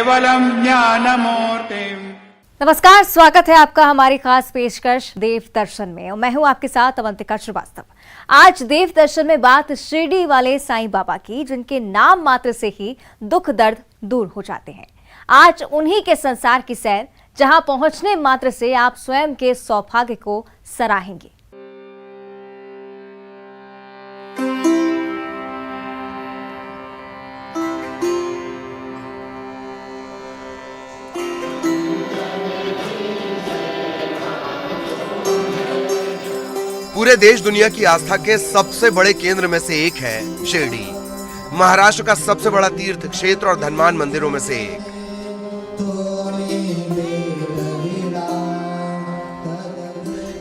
केवलम ज्ञानमूर्तिम्। नमस्कार, स्वागत है आपका हमारी खास पेशकश देव दर्शन में और मैं हूं आपके साथ अवंतिका श्रीवास्तव। आज देव दर्शन में बात शिरडी वाले साईं बाबा की, जिनके नाम मात्र से ही दुख दर्द दूर हो जाते हैं। आज उन्हीं के संसार की सैर, जहां पहुंचने मात्र से आप स्वयं के सौभाग्य को सराहेंगे। पूरे देश दुनिया की आस्था के सबसे बड़े केंद्र में से एक है शिरडी, महाराष्ट्र का सबसे बड़ा तीर्थ क्षेत्र और धनवान मंदिरों में से एक।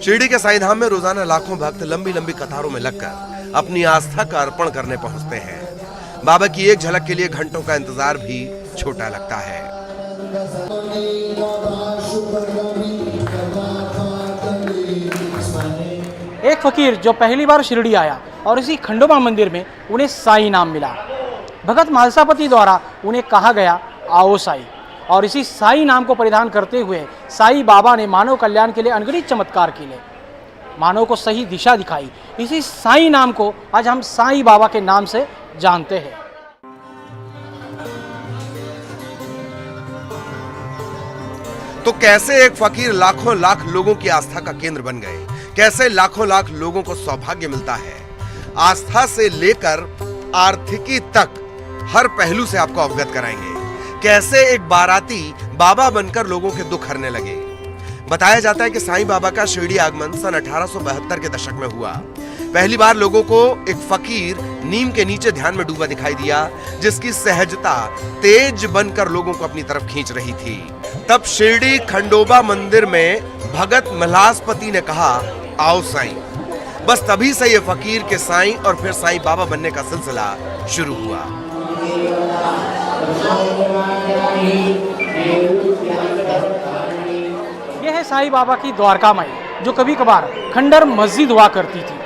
शिरडी के साईं धाम में रोजाना लाखों भक्त लंबी लंबी कतारों में लगकर अपनी आस्था का अर्पण करने पहुंचते हैं। बाबा की एक झलक के लिए घंटों का इंतजार भी छोटा लगता है। एक फकीर जो पहली बार शिरडी आया और इसी खंडोबा मंदिर में उन्हें साईं नाम मिला। भगत मालसापति द्वारा उन्हें कहा गया, आओ साईं, और इसी साईं नाम को परिधान करते हुए साईं बाबा ने मानव कल्याण के लिए अनगिनत चमत्कार किए, मानव को सही दिशा दिखाई। इसी साईं नाम को आज हम साईं बाबा के नाम से जानते हैं। तो कैसे एक फकीर लाखों लाख लोगों की आस्था का केंद्र बन गए, कैसे लाखों लाख लोगों को सौभाग्य मिलता है। आस्था से लेकर आर्थिकी तक हर पहलू से आपको अवगत कराएंगे। कैसे एक बाराती बाबा बनकर लोगों के दुख हरने लगे। बताया जाता है कि साईं बाबा का शिरडी आगमन सन 1872 के दशक में हुआ। पहली बार लोगों को एक फकीर नीम के नीचे ध्यान में डूबा दिखाई दिया, जिसकी सहजता तेज बनकर लोगों को अपनी तरफ खींच रही थी। तब शिरडी खंडोबा मंदिर में भगत मल्हासपति ने कहा, आओ साईं। बस तभी से ये फकीर के साईं और फिर साईं बाबा बनने का सिलसिला शुरू हुआ। यह है साईं बाबा की द्वारका माई, जो कभी कभार खंडर मस्जिद हुआ करती थी।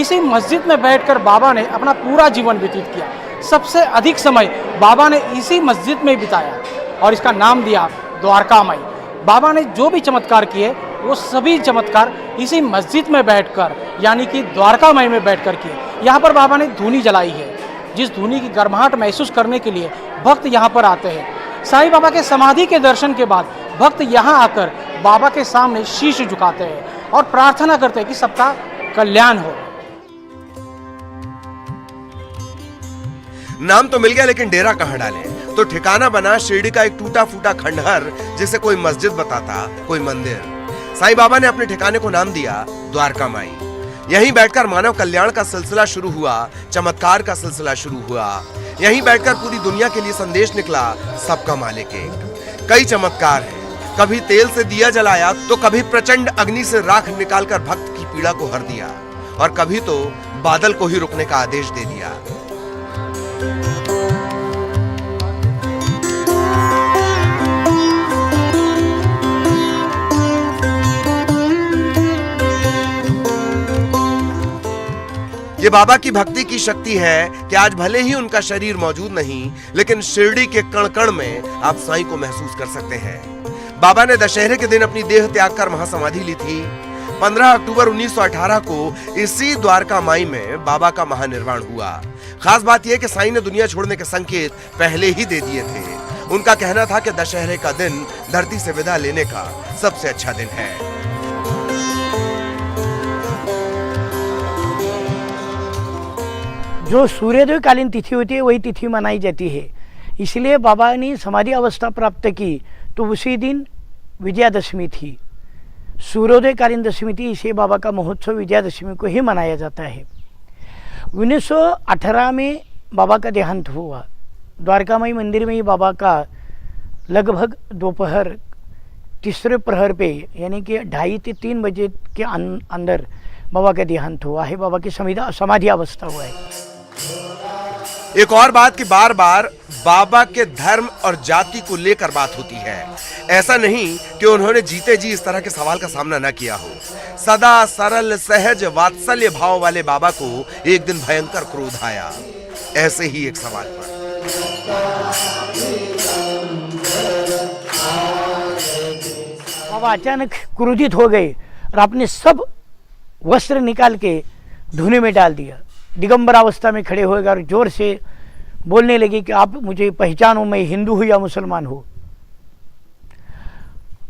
इसी मस्जिद में बैठकर बाबा ने अपना पूरा जीवन व्यतीत किया। सबसे अधिक समय बाबा ने इसी मस्जिद में बिताया और इसका नाम दिया द्वारका माई। बाबा ने जो भी चमत्कार किए वो सभी चमत्कार इसी मस्जिद में बैठकर, यानी कि द्वारका माई में बैठकर किए। यहाँ पर बाबा ने धूनी जलाई है, जिस धूनी की गर्माहट महसूस करने के लिए भक्त यहाँ पर आते हैं। साईं बाबा के समाधि के दर्शन के बाद भक्त यहाँ आकर बाबा के सामने शीश झुकाते हैं और प्रार्थना करते हैं कि सबका कल्याण हो। नाम तो मिल गया, लेकिन डेरा कहां डालें? तो ठिकाना बना शिरडी का एक टूटा फूटा खंडहर, जिसे कोई मस्जिद बताता, कोई मंदिर। साईं बाबा ने अपने ठिकाने को नाम दिया द्वारका माई। यहीं बैठकर मानव कल्याण का सिलसिला शुरू हुआ, चमत्कार का सिलसिला शुरू हुआ। यहीं बैठकर पूरी दुनिया के लिए संदेश निकला, सबका मालिक एक। कई चमत्कार हैं, कभी तेल से दिया जलाया तो कभी प्रचंड अग्नि से राख निकालकर भक्त की पीड़ा को हर दिया, और कभी तो बादल को ही रुकने का आदेश दे दिया। ये बाबा की भक्ति की शक्ति है कि आज भले ही उनका शरीर मौजूद नहीं, लेकिन शिरडी के कण कण में आप साईं को महसूस कर सकते हैं। बाबा ने दशहरे के दिन अपनी देह त्याग कर महासमाधि ली थी। 15 अक्टूबर 1918 को इसी द्वारका माई में बाबा का महानिर्वाण हुआ। खास बात यह कि साईं ने दुनिया छोड़ने के संकेत पहले ही दे दिए थे। उनका कहना था कि दशहरे का दिन धरती से विदा लेने का सबसे अच्छा दिन है। जो सूर्योदय कालीन तिथि होती है वही तिथि मनाई जाती है। इसलिए बाबा ने समाधि अवस्था प्राप्त की तो उसी दिन विजयादशमी थी, सूर्योदय कालीन दशमी थी। इसे बाबा का महोत्सव विजयादशमी को ही मनाया जाता है। 1918 में बाबा का देहांत हुआ। द्वारका माई मंदिर में ही बाबा का लगभग दोपहर तीसरे प्रहर पे, यानी कि 2:30 से 3 बजे के अंदर बाबा का देहांत हुआ है। बाबा की समाधि अवस्था हुआ है। एक और बात कि बार बार बाबा के धर्म और जाति को लेकर बात होती है। ऐसा नहीं कि उन्होंने जीते जी इस तरह के सवाल का सामना न किया हो। सदा सरल सहज वात्सल्य भाव वाले बाबा को एक दिन भयंकर क्रोध आया, ऐसे ही एक सवाल पर। बाबा अचानक क्रोधित हो गए और अपने सब वस्त्र निकाल के धुने में डाल दिया। दिगंबर अवस्था में खड़े हो गए और जोर से बोलने लगे कि आप मुझे पहचानो, मैं हिंदू हूँ या मुसलमान हूँ।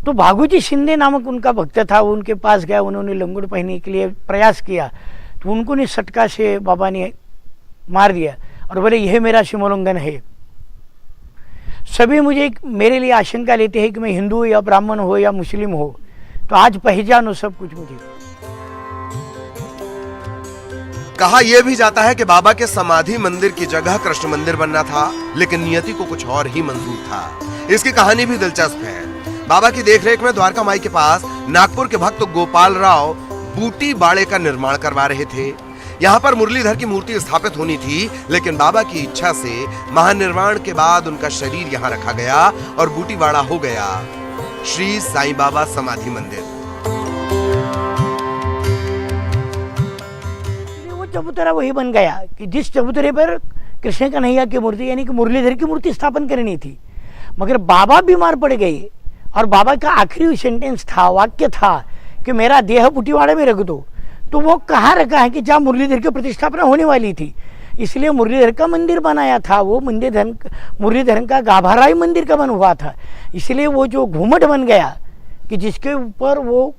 तो भागुजी शिंदे नामक उनका भक्त था, वो उनके पास गया, उन्होंने लंगोट पहनने के लिए प्रयास किया तो उनको ने सटका से बाबा ने मार दिया और बोले यह मेरा सीमोल्लंघन है। सभी मुझे मेरे लिए आशंका लेते हैं कि मैं हिंदू हो या ब्राह्मण हो या मुस्लिम हो, तो आज पहचानो सब कुछ मुझे। कहा यह भी जाता है कि बाबा के समाधि मंदिर की जगह कृष्ण मंदिर बनना था, लेकिन नियति को कुछ और ही मंजूर था। इसकी कहानी भी दिलचस्प है। बाबा की देखरेख में द्वारका माई के पास नागपुर के भक्त गोपाल राव बूटी बाड़े का निर्माण करवा रहे थे। यहाँ पर मुरलीधर की मूर्ति स्थापित होनी थी, लेकिन बाबा की इच्छा से महानिर्माण के बाद उनका शरीर यहाँ रखा गया और बूटी बाड़ा हो गया श्री साईं बाबा समाधि मंदिर। वो चबूतरा वही बन गया कि जिस चबूतरे पर कृष्ण कन्हैया की मूर्ति यानी कि मुरलीधर की मूर्ति स्थापन करनी थी, मगर बाबा बीमार पड़ गए और बाबा का आखिरी सेंटेंस था, वाक्य था कि मेरा देह बूटीवाड़े में रख दो। तो वो कहाँ रखा है कि जहाँ मुरलीधर की प्रतिष्ठापना होने वाली थी, इसलिए मुरलीधर का मंदिर बनाया था। वो मुरलीधर का गाभाराई मंदिर का बन हुआ था, इसलिए वो जो घूमट बन गया कि जिसके ऊपर वो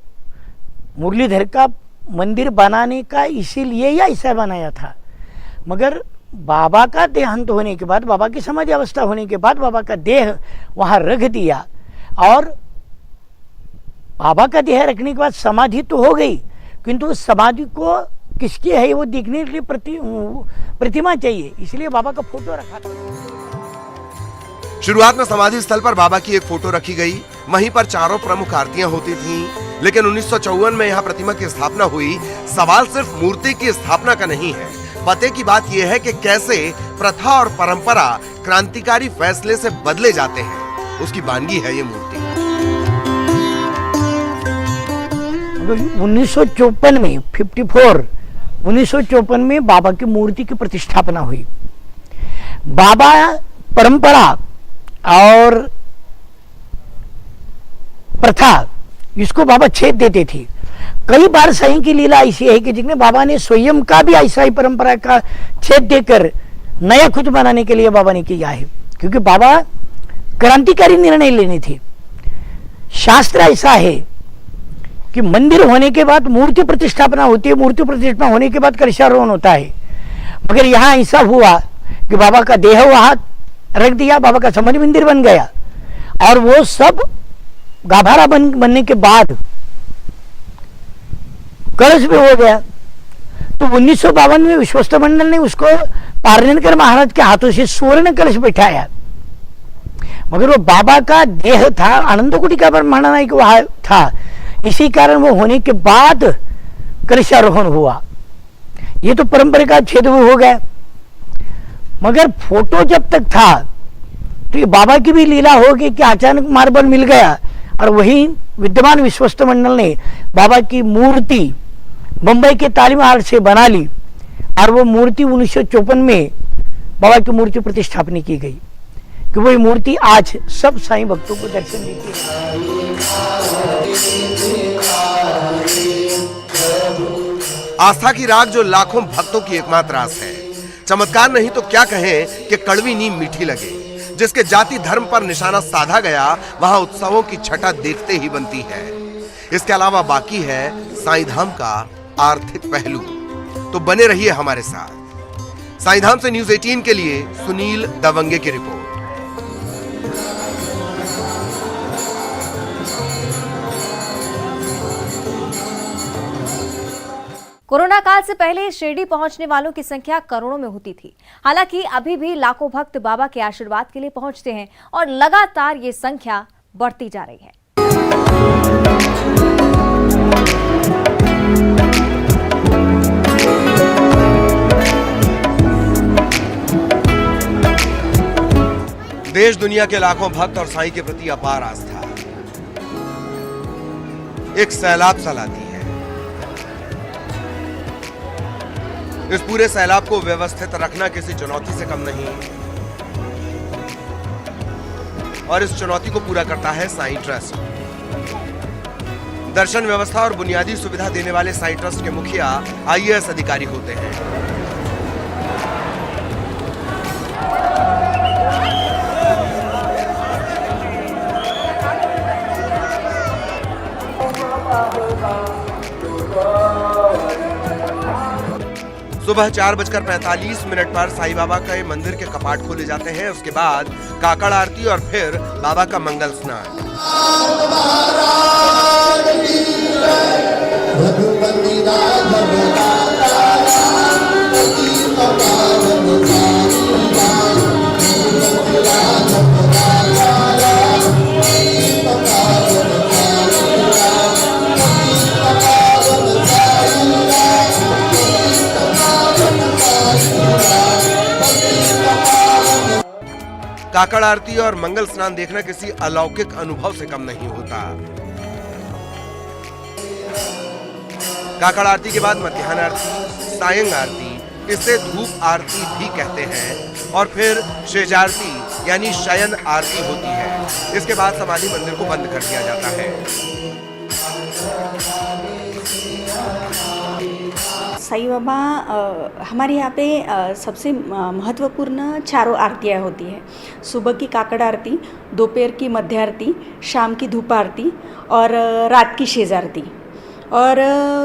मुरलीधर का मंदिर बनाने का इसीलिए या ऐसा बनाया था। मगर बाबा का देहांत होने के बाद, बाबा की समाधि अवस्था होने के बाद बाबा का देह वहाँ रख दिया और बाबा का देह रखने के बाद समाधि तो हो गई, किंतु उस समाधि को किसकी है वो देखने के लिए प्रतिमा चाहिए, इसलिए बाबा का फोटो रखा था। शुरुआत में समाधि स्थल पर बाबा की एक फोटो रखी गई, वहीं पर चारों प्रमुख आरतियां होती थीं, लेकिन 1954 में यहाँ प्रतिमा की स्थापना हुई। सवाल सिर्फ मूर्ति की स्थापना का नहीं है, पते की बात यह है कि कैसे प्रथा और परंपरा क्रांतिकारी फैसले से बदले जाते हैं, उसकी वानगी है ये मूर्ति। 1954 में 1954 में बाबा की मूर्ति की प्रतिष्ठापना हुई। बाबा परंपरा और प्रथा इसको बाबा छेद देते थे। कई बार साईं की लीला ऐसी है कि जिसमें बाबा ने स्वयं का भी ऐसा ही परंपरा का छेद देकर नया कुछ बनाने के लिए बाबा ने किया है, क्योंकि बाबा क्रांतिकारी निर्णय लेने थे। शास्त्र ऐसा है कि मंदिर होने के बाद मूर्ति प्रतिष्ठापना होती है, मूर्ति प्रतिष्ठापना होने के बाद कलशारोहण होता है। मगर यहाँ ऐसा हुआ कि बाबा का देह वहां रख दिया, बाबा का समाधि मंदिर बन गया और वो सब गाभारा बनने के बाद कलश भी हो गया। तो 1952 में विश्वस्त मंडल ने उसको पारणकर महाराज के हाथों से स्वर्ण कलश बैठाया, मगर वो बाबा का देह था, आनंद कुटी का ब्रह्मांड वहां था, इसी कारण वो होने के बाद कलशारोहण हुआ। ये तो परंपरा का छेद हो गया। मगर फोटो जब तक था तो ये बाबा की भी लीला हो गई कि अचानक मार्बल मिल गया और वही विद्यमान विश्वस्त मंडल ने बाबा की मूर्ति मुंबई के तालीम हाल से बना ली और वो मूर्ति 1954 में बाबा की मूर्ति प्रतिष्ठापना की गई कि वही मूर्ति आज सब साईं भक्तों को दर्शन देती है। आस्था की राग जो लाखों भक्तों की एकमात्र आस है। चमत्कार नहीं तो क्या कहें कि कड़वी नीम मीठी लगे। जिसके जाति धर्म पर निशाना साधा गया, वहां उत्सवों की छटा देखते ही बनती है। इसके अलावा बाकी है साईं धाम का आर्थिक पहलू। तो बने रहिए हमारे साथ। साईं धाम से न्यूज़ 18 के लिए सुनील दवंगे की रिपोर्ट। कोरोना काल से पहले शिरडी पहुंचने वालों की संख्या करोड़ों में होती थी। हालांकि अभी भी लाखों भक्त बाबा के आशीर्वाद के लिए पहुंचते हैं और लगातार ये संख्या बढ़ती जा रही है। देश दुनिया के लाखों भक्त और साईं के प्रति अपार आस्था एक सैलाब सा लाती है। इस पूरे सैलाब को व्यवस्थित रखना किसी चुनौती से कम नहीं, और इस चुनौती को पूरा करता है साईं ट्रस्ट। दर्शन व्यवस्था और बुनियादी सुविधा देने वाले साईं ट्रस्ट के मुखिया IAS अधिकारी होते हैं। सुबह 4:45 पर साईं बाबा के मंदिर के कपाट खोले जाते हैं। उसके बाद काकड़ आरती और फिर बाबा का मंगल स्नान। काकड़ आरती और मंगल स्नान देखना किसी अलौकिक अनुभव से कम नहीं होता। काकड़ आरती के बाद मध्याह्न आरती, सायं आरती, इसे धूप आरती भी कहते हैं, और फिर शेजारती यानी शयन आरती होती है। इसके बाद समाधि मंदिर को बंद कर दिया जाता है। साईं बाबा हमारे यहाँ पे सबसे महत्वपूर्ण चारों आरतियाँ होती है। सुबह की काकड़ आरती, दोपहर की मध्य आरती, शाम की धूप आरती और रात की शेज आरती। और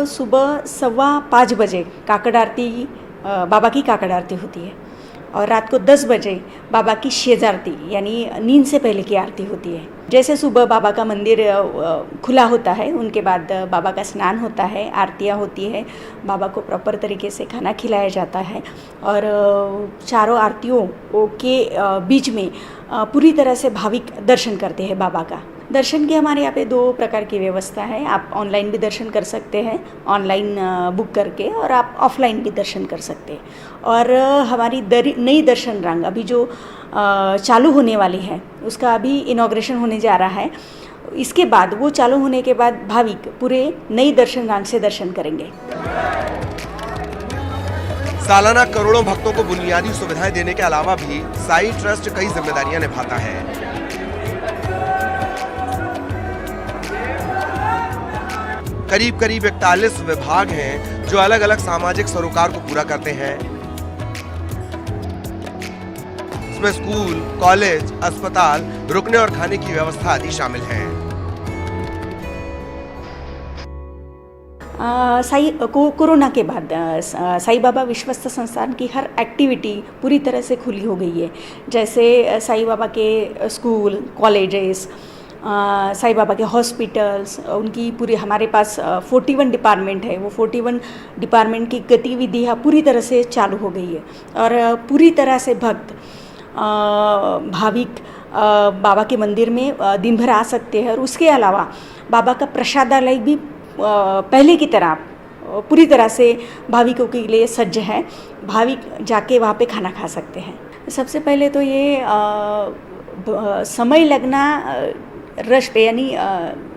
सुबह 5:15 बजे काकड़ आरती, बाबा की काकड़ आरती होती है, और रात को 10 बजे बाबा की शेज आरती यानी नींद से पहले की आरती होती है। जैसे सुबह बाबा का मंदिर खुला होता है, उनके बाद बाबा का स्नान होता है, आरतियाँ होती है, बाबा को प्रॉपर तरीके से खाना खिलाया जाता है, और चारों आरतियों के बीच में पूरी तरह से भाविक दर्शन करते हैं बाबा का। दर्शन की हमारे यहाँ पे 2 प्रकार की व्यवस्था है। आप ऑनलाइन भी दर्शन कर सकते हैं, ऑनलाइन बुक करके, और आप ऑफलाइन भी दर्शन कर सकते हैं। और हमारी नई दर्शन रंग अभी जो चालू होने वाली है, उसका अभी इनॉग्रेशन होने जा रहा है। इसके बाद वो चालू होने के बाद भाविक पूरे नई दर्शन रंग से दर्शन करेंगे। सालाना करोड़ों भक्तों को बुनियादी सुविधाएं देने के अलावा भी साईं ट्रस्ट कई जिम्मेदारियां निभाता है। करीब 41 विभाग हैं जो अलग अलग सामाजिक सरोकार को पूरा करते हैं। इसमें स्कूल, कॉलेज, अस्पताल, रुकने और खाने की व्यवस्था आदि शामिल है। कोरोना के बाद साईं बाबा विश्वस्त संस्थान की हर एक्टिविटी पूरी तरह से खुली हो गई है। जैसे साईं बाबा के स्कूल, कॉलेजेस, साईं बाबा के हॉस्पिटल्स, उनकी पूरी हमारे पास 41 डिपार्टमेंट है। वो 41 डिपार्टमेंट की गतिविधियाँ पूरी तरह से चालू हो गई है, और पूरी तरह से भक्त भाविक बाबा के मंदिर में दिन भर आ सकते हैं। और उसके अलावा बाबा का प्रसादालय भी पहले की तरह पूरी तरह से भाविकों के लिए सज्ज है। भाविक जाके वहाँ पे खाना खा सकते हैं। सबसे पहले तो ये समय लगना रश पे, यानी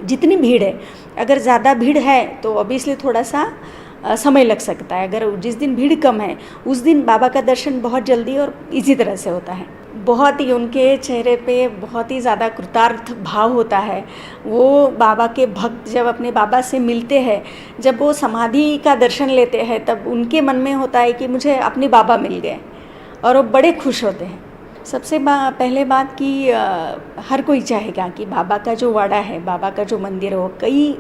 जितनी भीड़ है, अगर ज़्यादा भीड़ है तो ऑब्वियसली थोड़ा सा समय लग सकता है। अगर जिस दिन भीड़ कम है उस दिन बाबा का दर्शन बहुत जल्दी और इजी तरह से होता है। बहुत ही उनके चेहरे पे बहुत ही ज़्यादा कृतार्थ भाव होता है। वो बाबा के भक्त जब अपने बाबा से मिलते हैं, जब वो समाधि का दर्शन लेते हैं, तब उनके मन में होता है कि मुझे अपने बाबा मिल गए, और वो बड़े खुश होते हैं। सबसे पहले बात कि हर कोई चाहेगा कि बाबा का जो वाड़ा है, बाबा का जो मंदिर हो, कई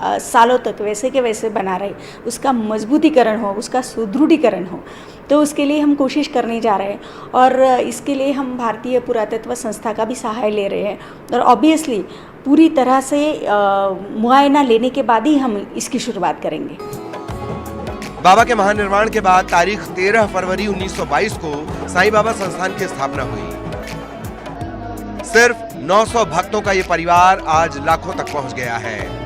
सालों तक वैसे के वैसे बना रहे, उसका मजबूतीकरण हो, उसका सुदृढ़ीकरण हो। तो उसके लिए हम कोशिश करने जा रहे हैं, और इसके लिए हम भारतीय पुरातत्व संस्था का भी सहाय ले रहे हैं। और ऑब्वियसली पूरी तरह से मुआयना लेने के बाद ही हम इसकी शुरुआत करेंगे। बाबा के महानिर्वाण के बाद तारीख 13 फरवरी 1922 को साईं बाबा संस्थान की स्थापना हुई। सिर्फ 900 भक्तों का ये परिवार आज लाखों तक पहुंच गया है।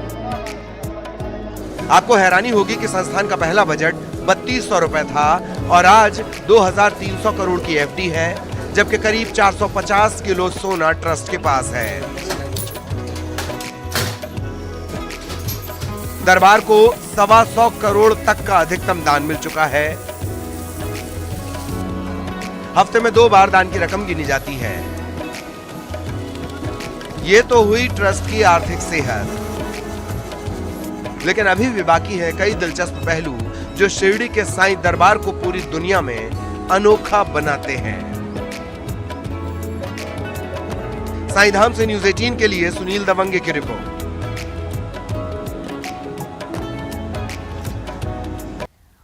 आपको हैरानी होगी कि संस्थान का पहला बजट 3200 रुपए था, और आज 2300 करोड़ की एफडी है, जबकि करीब 450 किलो सोना ट्रस्ट के पास है। दरबार को 125 करोड़ तक का अधिकतम दान मिल चुका है। हफ्ते में 2 बार दान की रकम गिनी जाती है। ये तो हुई ट्रस्ट की आर्थिक सेहत। लेकिन अभी भी बाकी है कई दिलचस्प पहलू जो शिरडी के साईं दरबार को पूरी दुनिया में अनोखा बनाते हैं। साईं धाम से न्यूज़ 18 के लिए सुनील दवंगे की रिपोर्ट।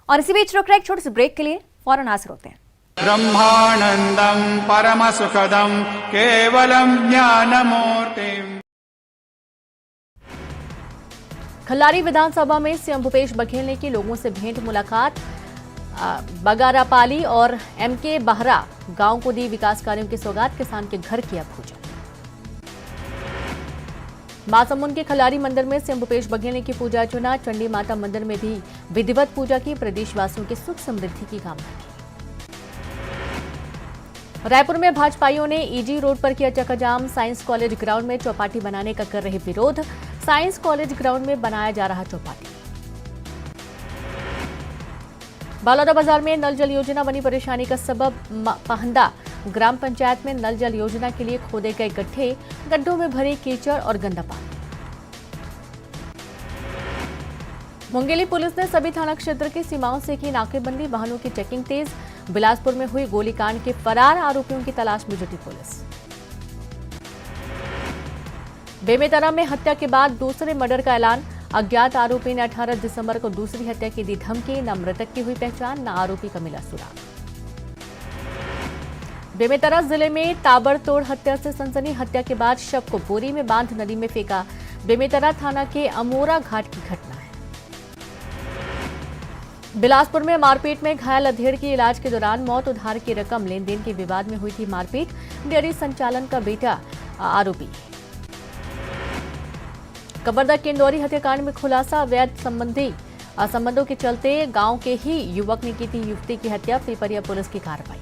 और इसी बीच रुक रहे एक छोटे से ब्रेक के लिए, फौरन हाजिर होते हैं। ब्रह्मानंदम परम सुखदम केवलम ज्ञानमूर्तिम। खल्लारी विधानसभा में सीएम भूपेश बघेल ने की लोगों से भेंट मुलाकात। बगारापाली और एमके बाहरा गांव को दी विकास कार्यों की सौगात, किसान के घर किया पूजन। महासमुंद के खल्लारी मंदिर में सीएम भूपेश बघेल ने की पूजा अर्चना। चंडी माता मंदिर में भी विधिवत पूजा की, प्रदेशवासियों की सुख समृद्धि की कामना की। रायपुर में भाजपाइयों ने ईजी रोड पर किया चक्काजाम। साइंस कॉलेज ग्राउंड में चौपाटी बनाने का कर रहे विरोध। साइंस कॉलेज ग्राउंड में बनाया जा रहा चौपाटी। बालोदा बाजार में नल जल योजना बनी परेशानी का सबब। पहंदा ग्राम पंचायत में नल जल योजना के लिए खोदे गए गड्ढे, गड्ढों में भरे कीचड़ और गंदा पानी। मुंगेली पुलिस ने सभी थाना क्षेत्र की सीमाओं से की नाकेबंदी, वाहनों की चेकिंग तेज। बिलासपुर में हुई गोलीकांड के फरार आरोपियों की तलाश में जुटी पुलिस। बेमेतरा में हत्या के बाद दूसरे मर्डर का ऐलान। अज्ञात आरोपी ने 18 दिसंबर को दूसरी हत्या की दी धमकी। न मृतक की हुई पहचान, न आरोपी का मिला सुराग। बेमेतरा जिले में ताबड़तोड़ हत्या से सनसनी। हत्या के बाद शव को बोरी में बांध नदी में फेंका। बेमेतरा थाना के अमोरा घाट की घटना है। बिलासपुर में मारपीट में घायल अधेड़ की इलाज के दौरान मौत। उधार की रकम लेन देन के विवाद में हुई थी मारपीट। डेयरी संचालन का बेटा आरोपी। कबरदा किंदौरी हत्याकांड में खुलासा। अवैध संबंधों के चलते गांव के ही युवक ने की थी युवती की हत्या। पिपरिया पुलिस की कार्रवाई।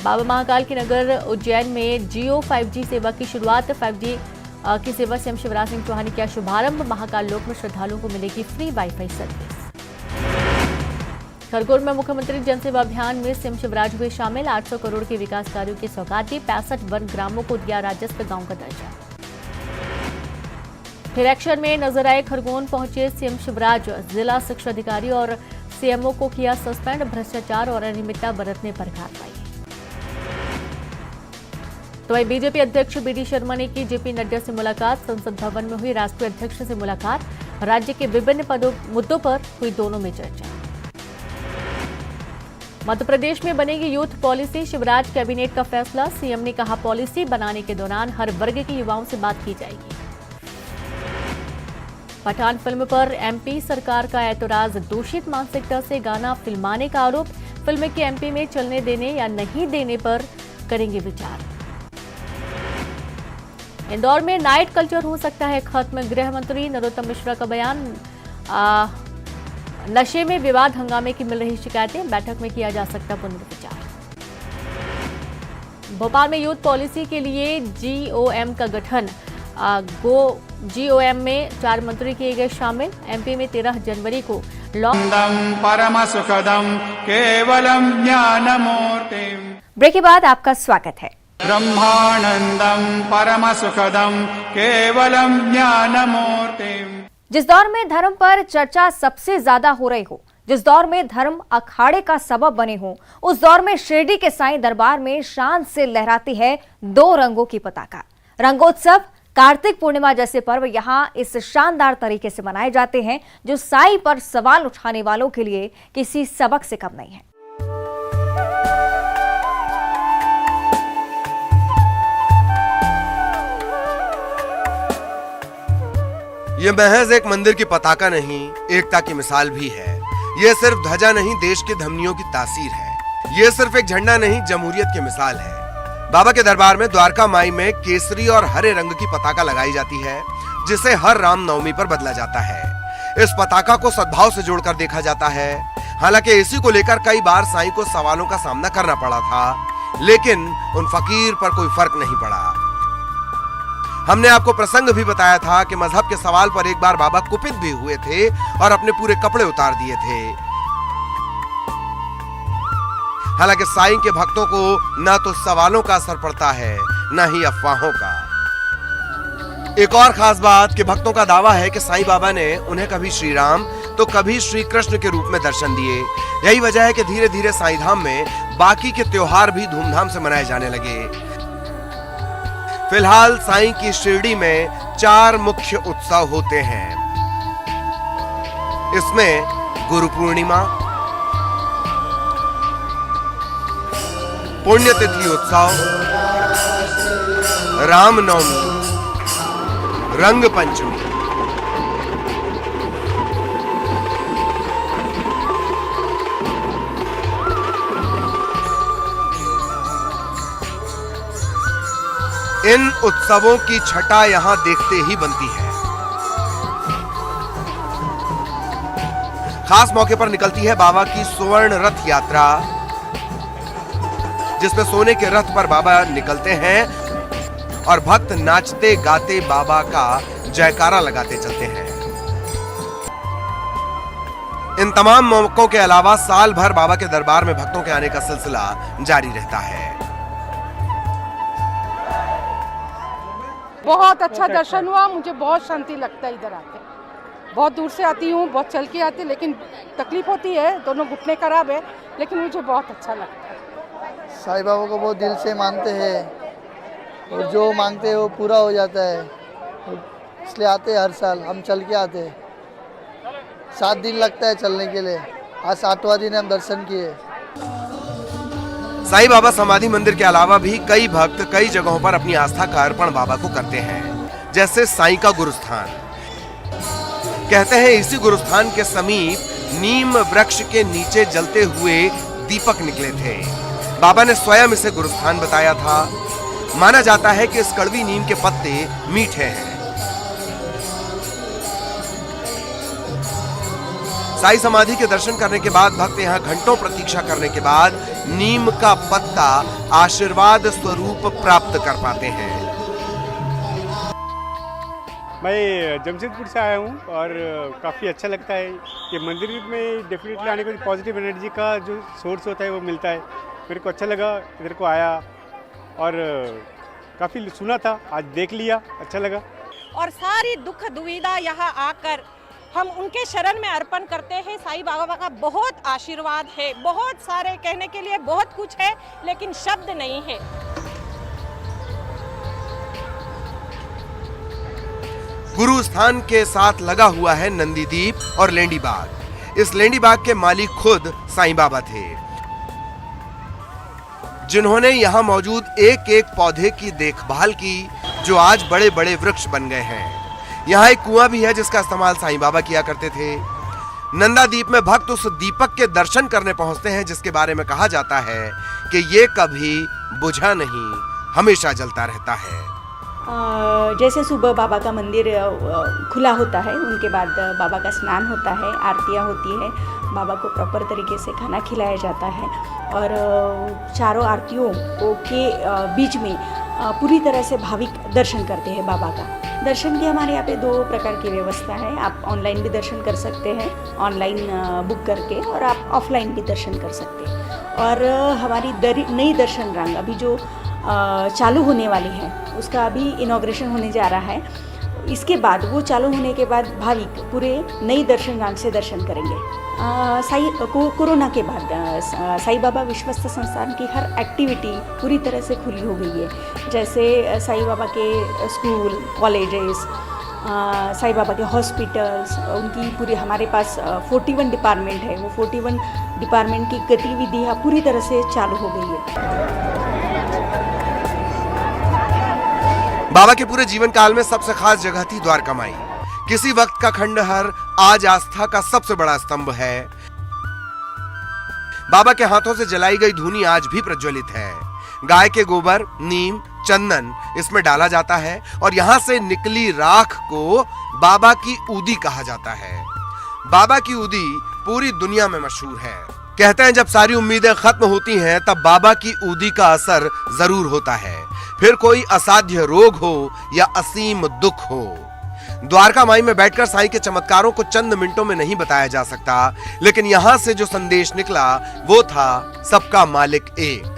बाबा महाकाल की नगर उज्जैन में जियो 5G सेवा की शुरुआत। 5G की सेवा सीएम शिवराज सिंह चौहान ने किया शुभारंभ। महाकाल लोक में श्रद्धालुओं को मिलेगी फ्री वाईफाई सर्विस। खरगोन में मुख्यमंत्री जनसेवा अभियान में सीएम शिवराज हुए शामिल। 800 करोड़ के विकास कार्यों की सौगात दी। 65 वन ग्रामों को दिया राजस्व गांव का दर्जा। फिर एक्शन में नजर आए खरगोन पहुंचे सीएम शिवराज। जिला शिक्षा अधिकारी और सीएमओ को किया सस्पेंड। भ्रष्टाचार और अनियमितता बरतने पर कार्रवाई। तो वही बीजेपी अध्यक्ष बीडी शर्मा ने की जेपी नड्डा से मुलाकात। संसद भवन में हुई राष्ट्रीय अध्यक्ष से मुलाकात। राज्य के विभिन्न मुद्दों पर हुई दोनों में चर्चा। मध्य प्रदेश में बनेगी यूथ पॉलिसी। शिवराज कैबिनेट का फैसला। सीएम ने कहा पॉलिसी बनाने के दौरान हर वर्ग के युवाओं से बात की जाएगी। पठान फिल्म पर एमपी सरकार का ऐतराज। दूषित मानसिकता से गाना फिल्माने का आरोप। फिल्म के एमपी में चलने देने या नहीं देने पर करेंगे विचार। इंदौर में नाइट कल्चर हो सकता है खत्म। गृह मंत्री नरोत्तम मिश्रा का बयान। नशे में विवाद हंगामे की मिल रही शिकायतें। बैठक में किया जा सकता पुनर्विचार। भोपाल में यूथ पॉलिसी के लिए जीओएम का गठन। जीओएम में 4 मंत्री किए गए शामिल। एमपी में 13 जनवरी को परम सुखदम केवलम ज्ञानमूर्तिम। ब्रेक के बाद आपका स्वागत है। ब्रह्मानंदम परम सुखदम केवलम ज्ञानमूर्तिम। जिस दौर में धर्म पर चर्चा सबसे ज्यादा हो रही हो, जिस दौर में धर्म अखाड़े का सबब बने हो, उस दौर में शिरडी के साईं दरबार में शान से लहराती है 2 रंगों की पताका। रंगोत्सव, कार्तिक पूर्णिमा जैसे पर्व यहाँ इस शानदार तरीके से मनाए जाते हैं जो साईं पर सवाल उठाने वालों के लिए किसी सबक से कम नहीं है। यह महज एक मंदिर की पताका नहीं, एकता की मिसाल भी है। यह सिर्फ ध्वजा नहीं, देश की धमनियों की तासीर है। यह सिर्फ एक झंडा नहीं, जमहूरियत की मिसाल है। बाबा के दरबार में द्वारका माई में केसरी और हरे रंग की पताका लगाई जाती है, जिसे हर रामनवमी पर बदला जाता है। इस पताका को सद्भाव से जोड़कर देखा जाता है। हालांकि इसी को लेकर कई बार साईं को सवालों का सामना करना पड़ा था, लेकिन उन फकीर पर कोई फर्क नहीं पड़ा। हमने आपको प्रसंग भी बताया था कि मजहब के सवाल पर एक बार बाबा कुपित भी हुए थे और अपने पूरे कपड़े उतार दिए थे। हालांकि साईं के भक्तों को न तो सवालों का असर पड़ता है, न ही अफवाहों का। एक और खास बात कि भक्तों का दावा है कि साईं बाबा ने उन्हें कभी श्री राम तो कभी श्री कृष्ण के रूप में दर्शन दिए। यही वजह है कि धीरे धीरे साईं धाम में बाकी के त्योहार भी धूमधाम से मनाए जाने लगे। फिलहाल साईं की शिरडी में 4 मुख्य उत्सव होते हैं। इसमें गुरु पूर्णिमा, पुण्यतिथि उत्सव, रामनवमी, रंग पंचमी। इन उत्सवों की छटा यहां देखते ही बनती है। खास मौके पर निकलती है बाबा की स्वर्ण रथ यात्रा, जिसमें सोने के रथ पर बाबा निकलते हैं और भक्त नाचते गाते बाबा का जयकारा लगाते चलते हैं। इन तमाम मौकों के अलावा साल भर बाबा के दरबार में भक्तों के आने का सिलसिला जारी रहता है। बहुत अच्छा दर्शन हुआ, मुझे बहुत शांति लगता है इधर आके। बहुत दूर से आती हूँ, बहुत चल के आती, लेकिन तकलीफ होती है, दोनों घुटने खराब है, लेकिन मुझे बहुत अच्छा लगता है। साईं बाबा को बहुत दिल से मानते हैं और जो मांगते हैं वो पूरा हो जाता है, इसलिए आते हैं हर साल। हम चल के आते हैं, 7 दिन लगता है चलने के लिए। आज 7वां दिन हम दर्शन किए। साईं बाबा समाधि मंदिर के अलावा भी कई भक्त कई जगहों पर अपनी आस्था का अर्पण बाबा को करते हैं, जैसे साईं का गुरुस्थान। कहते हैं इसी गुरुस्थान के समीप नीम वृक्ष के नीचे जलते हुए दीपक निकले थे। बाबा ने स्वयं इसे गुरुस्थान बताया था। माना जाता है कि इस कड़वी नीम के पत्ते मीठे हैं। साईं समाधि के दर्शन करने के बाद भक्त यहाँ घंटों प्रतीक्षा करने के बाद नीम का पत्ता आशीर्वाद स्वरूप प्राप्त कर पाते हैं। मैं जमशेदपुर से आया हूँ और काफ़ी अच्छा लगता है कि मंदिर में डेफिनेटली आने को पॉजिटिव एनर्जी का जो सोर्स होता है वो मिलता है। मेरे को अच्छा लगा, इधर को आया और काफ़ी सुना था, आज देख लिया, अच्छा लगा। और सारी दुख दुविधा यहाँ आकर हम उनके शरण में अर्पण करते हैं। साईं बाबा का बहुत आशीर्वाद है, बहुत सारे कहने के लिए बहुत कुछ है, लेकिन शब्द नहीं है। गुरु स्थान के साथ लगा हुआ है नंदीदीप और लेंडी बाग। इस लेंडी बाग के मालिक खुद साईं बाबा थे, जिन्होंने यहाँ मौजूद एक एक पौधे की देखभाल की, जो आज बड़े बड़े वृक्ष बन गए हैं। यहाँ एक कुआं भी है जिसका इस्तेमाल साईं बाबा किया करते थे। नंदादीप में भक्त उस दीपक के दर्शन करने पहुंचते हैं जिसके बारे में कहा जाता है कि ये कभी बुझा नहीं, हमेशा जलता रहता है। जैसे सुबह बाबा का मंदिर खुला होता है, उनके बाद बाबा का स्नान होता है, आरतियाँ होती है, बाबा को प्रॉपर तरीके से खाना खिलाया जाता है और चारों आरतियों के बीच में पूरी तरह से भाविक दर्शन करते हैं बाबा का। दर्शन की हमारे यहाँ पे 2 प्रकार की व्यवस्था है। आप ऑनलाइन भी दर्शन कर सकते हैं, ऑनलाइन बुक करके, और आप ऑफलाइन भी दर्शन कर सकते हैं। और हमारी नई दर्शन रंग अभी जो चालू होने वाली है, उसका अभी इनॉग्रेशन होने जा रहा है। इसके बाद वो चालू होने के बाद भाविक पूरे नई दर्शन रंग से दर्शन करेंगे। कोरोना के बाद साईं बाबा विश्वस्त संस्थान की हर एक्टिविटी पूरी तरह से खुली हो गई है। जैसे साईं बाबा के स्कूल, कॉलेजेस, साईं बाबा के हॉस्पिटल्स, उनकी पूरी हमारे पास 41 डिपार्टमेंट है। वो 41 डिपार्टमेंट की गतिविधियाँ पूरी तरह से चालू हो गई है। बाबा के पूरे जीवन काल में सबसे खास जगह थी द्वारका माई। किसी वक्त का खंडहर आज आस्था का सबसे बड़ा स्तंभ है। बाबा के हाथों से जलाई गई धूनी आज भी प्रज्वलित है। गाय के गोबर, नीम, चंदन इसमें डाला जाता है और यहां से निकली राख को बाबा की ऊदी कहा जाता है। बाबा की ऊदी पूरी दुनिया में मशहूर है। कहते हैं जब सारी उम्मीदें खत्म होती हैं तब बाबा की ऊदी का असर जरूर होता है, फिर कोई असाध्य रोग हो या असीम दुख हो। द्वारका माई में बैठकर साईं के चमत्कारों को चंद मिनटों में नहीं बताया जा सकता, लेकिन यहां से जो संदेश निकला वो था सबका मालिक एक।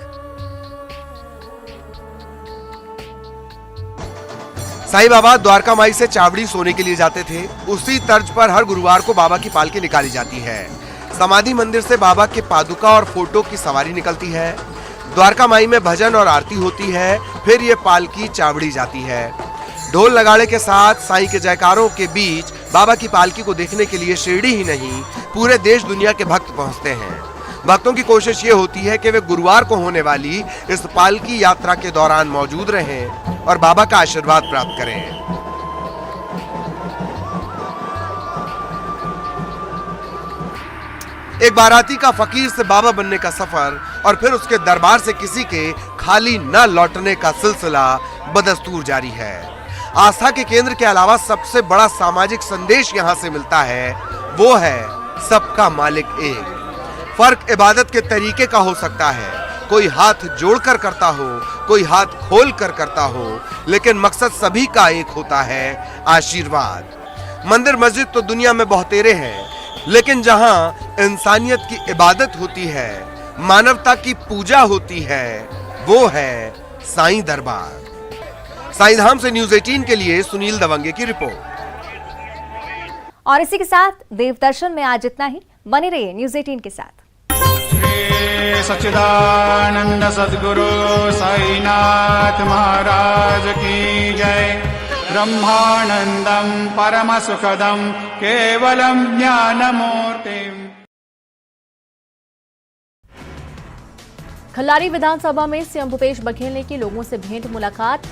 साईं बाबा द्वारका माई से चावड़ी सोने के लिए जाते थे। उसी तर्ज पर हर गुरुवार को बाबा की पालकी निकाली जाती है। समाधि मंदिर से बाबा के पादुका और फोटो की सवारी निकलती है। द्वारका माई में भजन और आरती होती है। फिर ये पालकी चावड़ी जाती है। ढोल नगाड़े के साथ साईं के जयकारों के बीच बाबा की पालकी को देखने के लिए शिरडी ही नहीं, पूरे देश दुनिया के भक्त पहुंचते हैं। भक्तों की कोशिश ये होती है कि वे गुरुवार को होने वाली इस पालकी यात्रा के दौरान मौजूद रहें और बाबा का आशीर्वाद प्राप्त करें। एक बाराती का फकीर से बाबा बनने का सफर और फिर उसके दरबार से किसी के खाली न लौटने का सिलसिला बदस्तूर जारी है। आस्था के केंद्र के अलावा सबसे बड़ा सामाजिक संदेश यहाँ से मिलता है, वो है सबका मालिक एक। फर्क इबादत के तरीके का हो सकता है, कोई हाथ जोड़कर करता हो, कोई हाथ खोल कर करता हो, लेकिन मकसद सभी का एक होता है, आशीर्वाद। मंदिर मस्जिद तो दुनिया में बहुतेरे हैं, लेकिन जहां इंसानियत की इबादत होती है, मानवता की पूजा होती है, वो है साईं दरबार। साईं धाम से न्यूज़ 18 के लिए सुनील दवंगे की रिपोर्ट। और इसी के साथ देव दर्शन में आज इतना ही। बने रहिए न्यूज़ 18 के साथ। श्री सच्चिदानंद सद्गुरु साईनाथ महाराज की जय। ब्रह्मानंदं परम सुखदं केवलं ज्ञानमूर्तिम्। खल्लारी विधानसभा में सीएम भूपेश बघेल ने की लोगों से भेंट मुलाकात।